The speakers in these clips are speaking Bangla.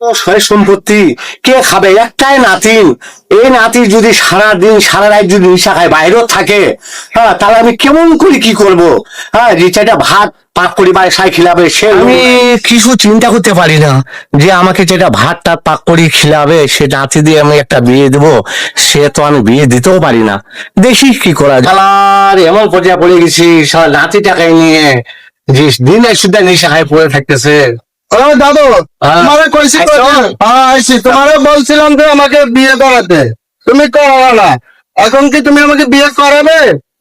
সয় সম্পত্তি কে খাবে? একটাই নাতিন। এই নাতি যদি সারাদিন সারা রাত যদি নিশা খায়, বাইরেও থাকে, হ্যাঁ, তাহলে আমি কেমন করে কি করব? হ্যাঁ, যে চারটা ভাত পাক করি বাসায় খিলাবে, সে আমি কিছু চিন্তা করতে পারি না যে আমাকে যেটা ভাতটা পাক করি খিলাবে, সে নাতি দিয়ে আমি একটা বিয়ে দেবো। সে তো আমি বিয়ে দিতেও পারি না। দেখি কি করা যায়। শালার এমন পর্যায়ে পড়ে গেছি, শালা নাতিটাকে নিয়ে যে দিন শুদ্ধ নেশা খায় পড়ে থাকতেছে। দাদু, তোমারে কইছি তো, আইছি তোমারে বলছিলাম যে আমাকে বিয়ে করাতে, তুমি করালা না। এখন কি তুমি আমাকে বিয়ে করাবে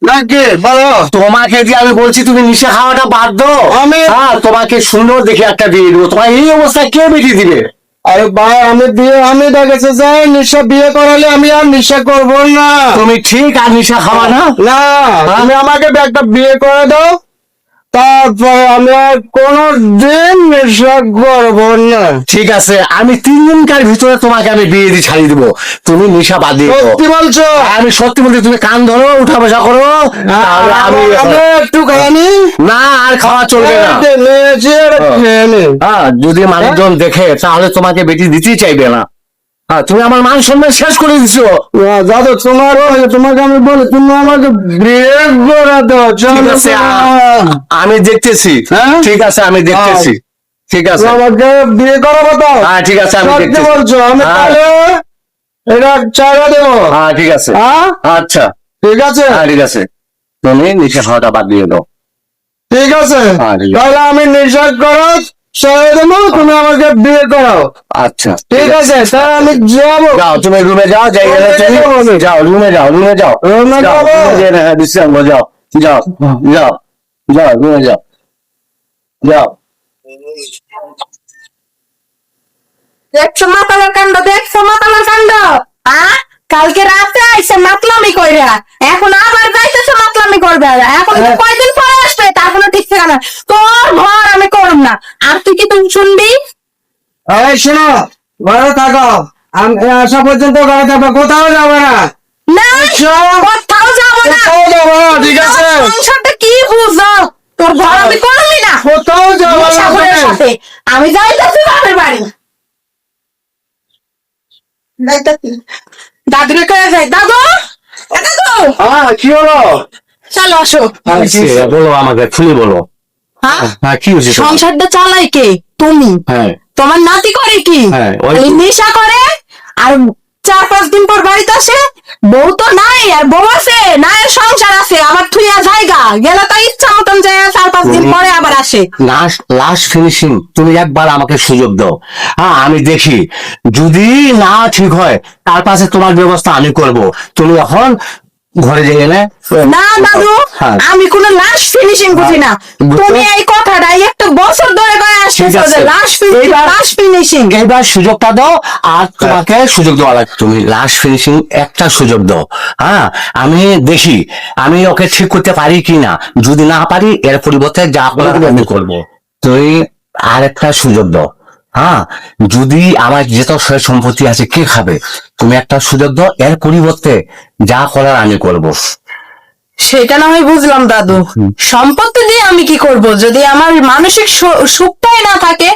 নাকি বলো? তোমাকে যে আমি বলছি তুমি নিশা খাওয়াটা বাদ দাও, হ্যাঁ, তোমাকে সুন্দর দেখে একটা বিয়ে দেবো। তোমার এই অবস্থায় কে বেরিয়ে দিবে? আরে ভাই, আমি দেখেছি যে নিশা বিয়ে করালে আমি আর নিশা করবো না। তুমি ঠিক আর নিশা খাওয়া না? না, তুমি আমাকে একটা বিয়ে করে দাও, তারপরে আমি আর কোনদিন নেশা করবো না। ঠিক আছে, আমি 3 দিনকার ভিতরে তোমাকে আমি বিয়ে দিয়ে ছাড়িয়ে দেবো। তুমি নেশা বাদ দিয়ে দাও। সত্যি বলছো? আমি সত্যি বলছি, তুমি কান ধরো, উঠা বসা করো। তাহলে আমি একটু খাইনি না, আর খাওয়া চলবে না। হ্যাঁ, যদি মানুষজন দেখে তাহলে তোমাকে বেটি দিতেই চাইবে না। হ্যাঁ, তুমি আমার মান সম্মান শেষ করে দিছো। দাদু, তোমাকে আমি বলি, তুমি আমাকে বিয়ে করে দাও। ঠিক আছে, আমি দেখতেছি। ঠিক আছে, আমি দেখতেছি। ঠিক আছে, আমাকে বিয়ে করাবো তো? হ্যাঁ, ঠিক আছে, আমি সত্যি দেখতেছি। বলছো? আমি তাহলে এটা চাইরা দেবো। হ্যাঁ, ঠিক আছে। আচ্ছা, ঠিক আছে, হ্যাঁ, ঠিক আছে, তুমি নিচে খাওয়াটা বাদ দিয়ে দাও। ঠিক আছে, হ্যাঁ, ঠিক আছে। তাহলে আমি নিষেধ করো ছেড়ে দেবো, তুমি আমাকে বিয়ে করাও। আচ্ছা, ঠিক আছে, তাহলে আমি যাবো। যাও, তুমি রুমে যাও, যাই তুমি যাও, রুমে যাও, রুমে যাও, রুমে যাবো। বিশ্রাম করো, যাও, যাও, যাও, যাও, রুমে যাও, যাও। দেখছো মাতালার কাণ্ড, দেখছো মাতালার কাণ্ড। কালকে রাতে আইসে মাতলামি কইরা, এখন আবার যাইতেছে মাতলামি করবে। এখন তো কয়দিন পরে আসবে, তার কোনো ঠিক ঠিকানা না। তোর ঘর আমি করব না। আর তুই কি তুমি শুনবি? এই শোনো, ঘরে থাকো, আমি আসা পর্যন্ত ঘরে থাকবো, কোথাও যাবে না। না, কোথাও যাবো না। কোথাও যাবো না, ঠিক আছে? সংসারটা কি বুঝো? তোর ঘর আমি করবি না। কোথাও যাবো না সাগরের তুমি। সাথে আমি যাইতেছি বাপের বাড়ি। দাদুরে কয়ে যাই, দাদু, এ দাদু, কি হলো? চলো আসো। বলো, আমাকে খুলে বলো। হ্যাঁ, হ্যাঁ, কি হয়েছে? সংসারটা চালাই কে? তুমি। হ্যাঁ, তোমার নাতি করে কি? হ্যাঁ, ওই এই নেশা করে, আর 4-5 দিন পর বাড়িতে আসে। বউ তো নাই, আর বউ আছে না, এর সংসার আছে, আবার থুইয়া জায়গা গেলে তো ইচ্ছা মতন যায়, 4-5 দিন পরে আবার আসে। লাস্ট ফিনিশিং তুমি একবার আমাকে সুযোগ দাও। হ্যাঁ, আমি দেখি, যদি না ঠিক হয় তার পাশে তোমার ব্যবস্থা আমি করব। তুমি এখন ঘরে যেয়ে না। না দাদু, হ্যাঁ। আমি কোন লাস্ট ফিনিশিং বুঝি না। তুমি এই কথাটা একটা বছর ধরে কয়ে ঠিক আসছো আছে, যে লাস্ট ফিনিশিং। এইবার সুযোগটা দাও, আর তোমাকে সুযোগ দেওয়া লাগবে। তুমি লাস্ট ফিনিশিং একটা সুযোগ দাও। হ্যাঁ, আমি দেখি আমি ওকে ঠিক করতে পারি কি না। যদি না পারি, এর পরিবর্তে যা করার আমি করবো। তুই আর একটা সুযোগ দাও। হ্যাঁ, যদি আমার যেত সয় সম্পত্তি আছে, কে খাবে? তুমি একটা সুযোগ দাও, এর পরিবর্তে যা করার আমি করব। সেটা না হয় বুঝলাম দাদু, সম্পত্তি দিয়ে আমি কি করব যদি আমার মানসিক সুখটাই না থাকে?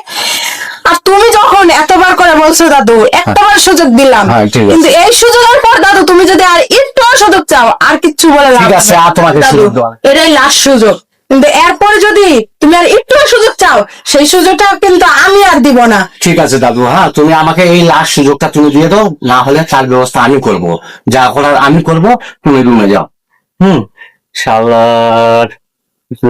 আর তুমি যখন এতবার করে বলছো দাদু, একটাবার সুযোগ দিলাম, হ্যাঁ, ঠিক আছে। কিন্তু এই সুযোগের পর দাদু তুমি যদি আর একটু সুযোগ চাও, আর কিচ্ছু বলে লাভ ঠিক আছে, নেই। আর তোমাকে দাদু, সুযোগ দেওয়া। এটাই লাস্ট সুযোগ, কিন্তু এরপরে যদি তুমি আর একটু সুযোগ চাও, সেই সুযোগটা কিন্তু আমি আর দিব না। ঠিক আছে দাদু, হ্যাঁ, তুমি আমাকে এই লাস্ট সুযোগটা তুমি দিয়ে দাও, না হলে তার ব্যবস্থা আমি করব। যা করার আমি করব, তুমি রুমে যাও। শালার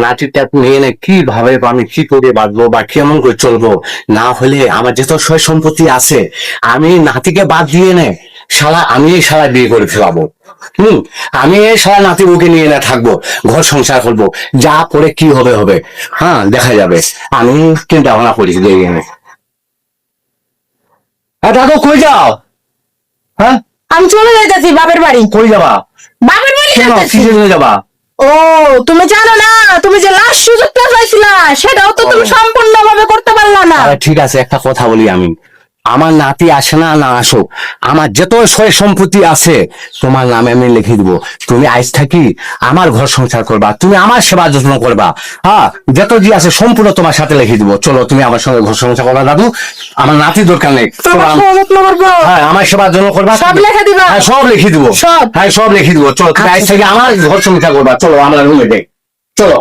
লাঠিটা নিয়ে নে, কিভাবে আমি কি করে বাঁধবো বা কেমন করে চলবো? না হলে আমার যত সয় সম্পত্তি আছে, আমি নাতিকে বাদ দিয়ে নে, শালা আমি এই শালা বিয়ে করে ফেলাবো। আমি এই শালা নাতি বুকে নিয়ে না থাকবো, ঘর সংসার করবো, যা করে কি হবে হবে। হ্যাঁ, দেখা যাবে। আমি চিন্তা ভাবনা করেছি, দেখে নে। হ্যাঁ দাদু, কই যাও? হ্যাঁ, আমি চলে যাইতেছি বাপের বাড়ি। কই যাবা? বাপের বাড়ি কেন, যাইতেছি। কি জন্য যাবা? ও, তুমি জানো না, তুমি যে লাস্ট সুযোগটা চাইছিলা, সেটাও তো তুমি সম্পূর্ণভাবে করতে পারলা না। আরে ঠিক আছে, একটা কথা বলি আমি, আমার নাতি আসে না না আসুক, আমার যত সয় সম্পত্তি আছে তোমার নামে আমি লিখে দিব। তুমি আজ থাকি আমার ঘর সংসার করবা, তুমি আমার সেবা যত্ন করবা। হ্যাঁ, যত যে আছে সম্পূর্ণ তোমার সাথে লিখে দিব। চলো তুমি আমার সঙ্গে ঘর সংসার করবা দাদু, আমার নাতি দরকার নেই। চলো, তোমার সেবা যত্ন করবো, হ্যাঁ আমার সেবা যত্ন করবা, সব লিখে দিবা। হ্যাঁ সব লিখে দিব, সব। হ্যাঁ সব লিখে দিব। চলো তুমি আজ থেকে আমার ঘর সংসার করবা। চলো আমরা রুমে দেখ, চলো।